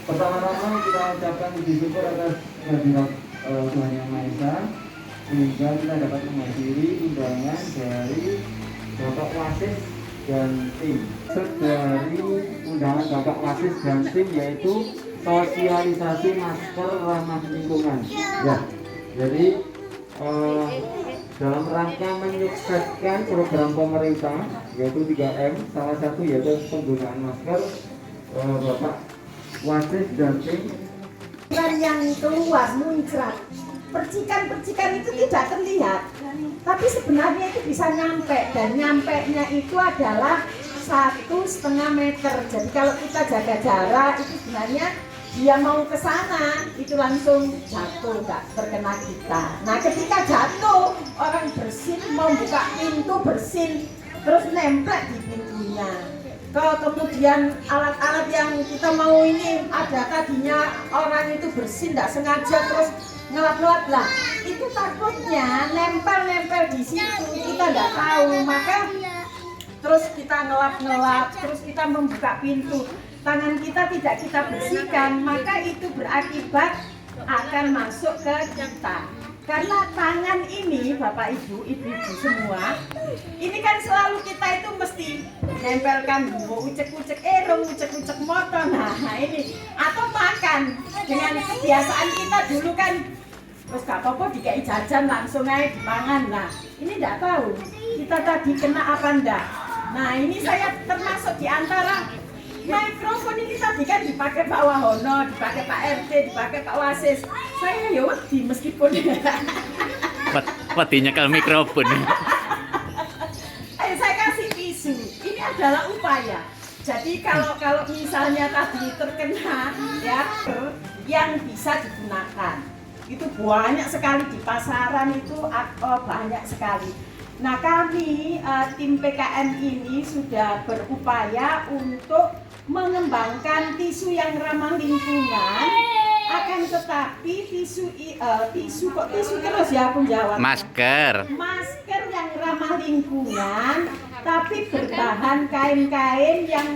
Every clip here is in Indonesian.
Pertama-tama kita ucapkan puji syukur atas kehadirat Tuhan Yang Maha Esa, sehingga kita dapat menghadiri undangan dari Bapak Wasis dan tim. Dari undangan Bapak Wasis dan tim yaitu sosialisasi masker ramah lingkungan. Ya, jadi dalam rangka menyukseskan program pemerintah yaitu 3M, salah satu yaitu penggunaan masker, Bapak Wasis dan tim yang keluar muncrat, percikan-percikan itu tidak terlihat, tapi sebenarnya itu bisa nyampe, dan nyampe-nya itu adalah 1,5 meter. Jadi kalau kita jaga jarak itu sebenarnya dia mau ke sana itu langsung jatuh, nggak terkena kita. Nah ketika jatuh orang bersin mau buka pintu bersin terus nempel di pintunya. Kemudian alat-alat yang kita mau ini ada tadinya orang itu bersin tidak sengaja terus ngelap-ngelap lah, itu takutnya nempel-nempel di situ kita tidak tahu, maka terus kita ngelap-ngelap, terus kita membuka pintu, tangan kita tidak kita bersihkan, maka itu berakibat akan masuk ke kita. Karena tangan ini, Bapak Ibu, Ibu-ibu semua, ini kan selalu kita itu mesti nempelkan mau ucek-ucek erung, ucek-ucek motor, nah ini, atau makan dengan kebiasaan kita dulu kan, terus gak apa-apa dikai jajan langsung aja dipangan. Nah ini tidak tahu kita tadi kena apa enggak. Nah ini saya termasuk di antara mikrofon ini tadi kan dipakai Pak Wahono, dipakai Pak RT, dipakai Pak Wasis. Saya ya wedi meskipun Wadinya kalau mikrofon. saya kasih tisu. Ini adalah upaya. Jadi kalau misalnya tadi terkena ya yang bisa digunakan. Itu banyak sekali di pasaran itu banyak sekali. Nah kami tim PKM ini sudah berupaya untuk mengembangkan tisu yang ramah lingkungan, akan tetapi tisu terus ya Bung Jawa. Masker yang ramah lingkungan, tapi berbahan kain-kain yang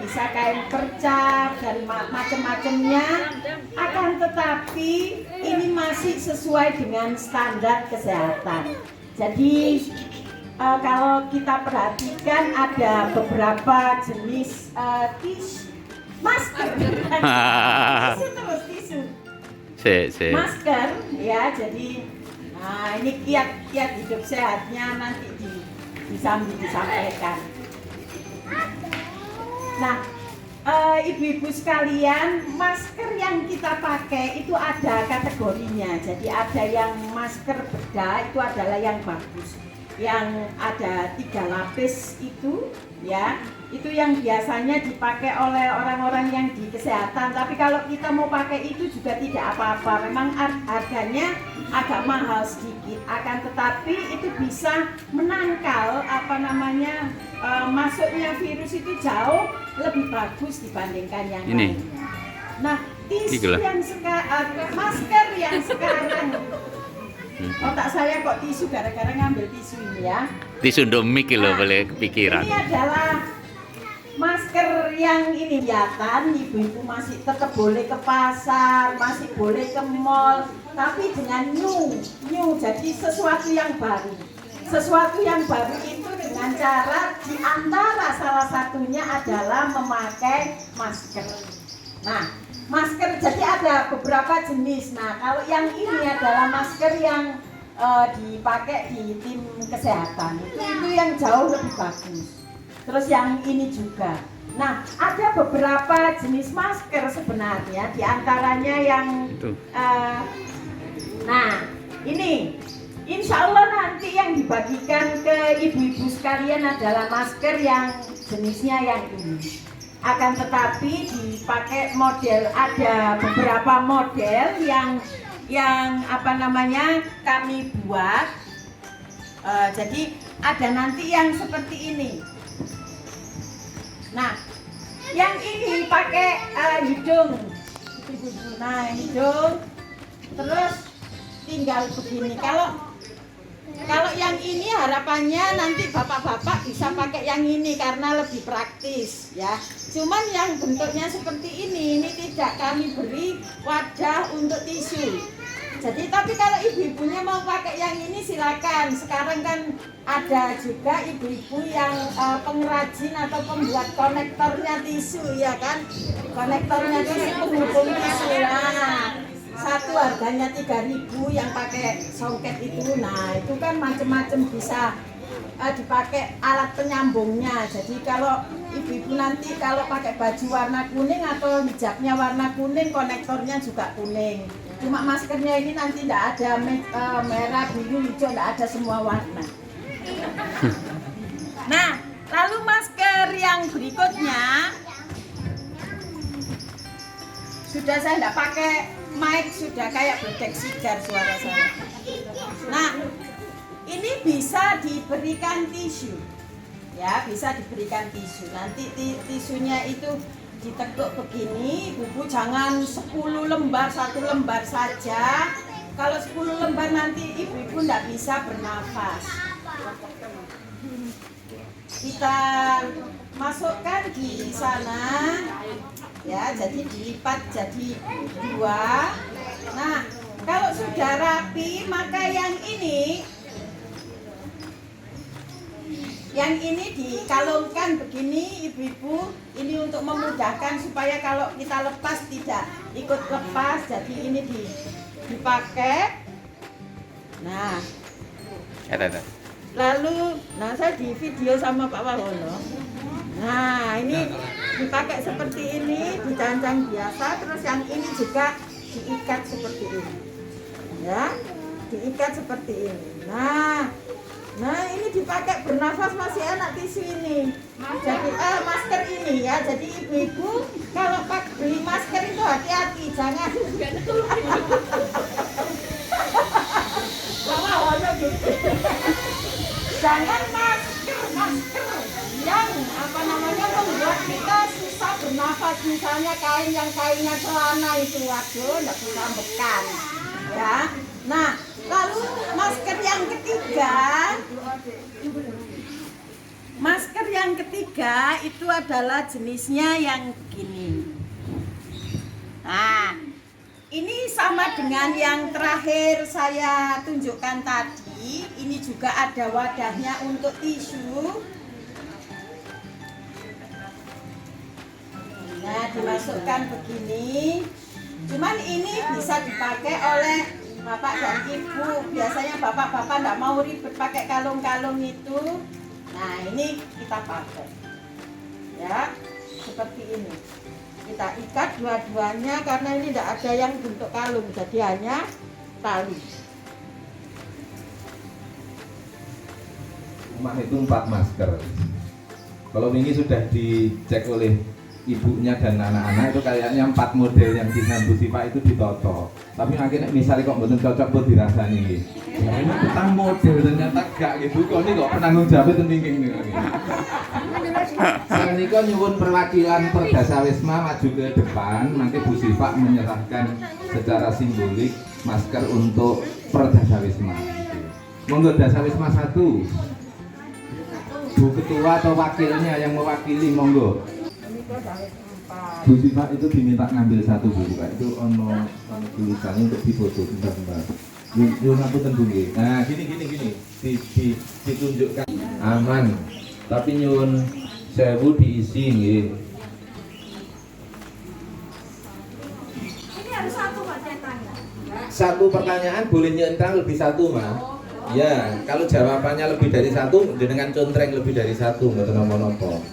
bisa kain perca dari macam-macamnya. Akan tetapi ini masih sesuai dengan standar kesehatan. Jadi kalau kita perhatikan ada beberapa jenis masker. Tisu. Masker ya, jadi ini kiat hidup sehatnya nanti disampaikan. Nah, ibu-ibu sekalian, masker yang kita pakai itu ada kategorinya. Jadi ada yang masker bedah, itu adalah yang bagus, yang ada 3 lapis itu ya, itu yang biasanya dipakai oleh orang-orang yang di kesehatan. Tapi kalau kita mau pakai itu juga tidak apa-apa, memang harganya agak mahal sedikit, akan tetapi itu bisa menangkal masuknya virus itu jauh lebih bagus dibandingkan yang lainnya. Nah, tisu yang masker yang sekarang otak saya kok tisu gara-gara ngambil tisu ini ya. Tisu domik loh, boleh kepikiran. Ini adalah masker yang ini kelihatan ibu-ibu masih tetap boleh ke pasar, masih boleh ke mall, tapi dengan new, jadi sesuatu yang baru. Sesuatu yang baru itu dengan cara diantara salah satunya adalah memakai masker. Nah, masker jadi ada beberapa jenis. Nah, kalau yang ini adalah masker yang dipakai di tim kesehatan. Itu yang jauh lebih bagus. Terus yang ini juga. Nah, ada beberapa jenis masker sebenarnya, diantaranya yang ini. Insya Allah nanti yang dibagikan ke ibu-ibu sekalian adalah masker yang jenisnya yang ini. Akan tetapi dipakai model, ada beberapa model yang kami buat. Jadi ada nanti yang seperti ini. Nah, yang ini pakai hidung. Nah, hidung. Terus tinggal begini. Kalau yang ini harapannya nanti bapak-bapak bisa pakai yang ini karena lebih praktis ya. Cuman yang bentuknya seperti ini tidak kami beri wadah untuk tisu. Jadi tapi kalau ibu-ibunya mau pakai yang ini silakan. Sekarang kan ada juga ibu-ibu yang pengrajin atau pembuat konektornya tisu ya kan. Konektornya tisu, penghubung tisu. Nah, satu harganya 3.000 yang pakai songket itu. Nah, itu kan macam-macam bisa dipakai alat penyambungnya. Jadi kalau ibu-ibu nanti kalau pakai baju warna kuning atau hijabnya warna kuning, konektornya juga kuning. Cuma maskernya ini nanti tidak ada merah, biru, hijau, tidak ada semua warna. Nah, lalu masker yang berikutnya sudah saya tidak pakai mic, sudah kayak bedek sigar suara saya. Nah, ini bisa diberikan tisu, ya bisa diberikan tisu. Nanti tisunya itu ditekuk begini, ibu jangan 10 lembar, 1 lembar saja. Kalau 10 lembar nanti ibu-ibu tidak bisa bernafas. Kita masukkan di sana, ya jadi dilipat jadi 2. Nah, kalau sudah rapi maka yang ini dikalungkan begini ibu-ibu, ini untuk memudahkan supaya kalau kita lepas tidak ikut lepas, jadi ini dipakai. Nah, lalu saya di video sama Pak Wahono. Nah, ini dipakai seperti ini, dicancang biasa, terus yang ini juga diikat seperti ini, ya, diikat seperti ini. Nah ini dipakai bernafas masih enak tisu ini. Jadi masker ini ya. Jadi ibu-ibu kalau beli masker itu hati-hati, jangan. Jangan masker yang membuat kita susah bernafas. Misalnya kainnya celana itu, waduh, nggak bisa bekan, ya. Nah, lalu masker yang ketiga itu adalah jenisnya yang begini. Nah, ini sama dengan yang terakhir saya tunjukkan tadi. Ini juga ada wadahnya untuk tisu. Nah, dimasukkan begini. Cuman ini bisa dipakai oleh bapak dan ibu. Biasanya bapak-bapak tidak mau ribet pakai kalung-kalung itu. Nah, ini kita pakai, ya, seperti ini. Kita ikat dua-duanya karena ini tidak ada yang bentuk kalung, jadi hanya tali. Rumah itu 4 masker. Kalau ini sudah dicek oleh ibunya dan anak-anak, itu kayaknya 4 model yang disambu Pak itu ditoto. Tapi akhirnya misalnya kok betul cocok buat dirasani. Nah, ini petang model ternyata gak gitu. Kok ini kok penanggung jawab penting nih. Sekarang ini kok nyuwun perwakilan Perdasawisma maju ke depan, nanti Bu Siva menyerahkan secara simbolik masker untuk Perdasawisma. Monggo Dasawisma 1. Bu Ketua atau wakilnya yang mewakili, monggo. Bu Siva itu diminta ngambil 1 Bu Siva, itu ono tulisannya untuk difoto bentar. Yuk ngapunten Bu nggih. Nah, gini. Ditunjukkan aman. Tapi nyuwun sewu diisi nggih. Ini harus 1 Pak ceritanya. 1 pertanyaan boleh nyentrang lebih 1, Mas. Ya, kalau jawabannya lebih dari 1 dengan contreng lebih dari 1 mboten napa-napa.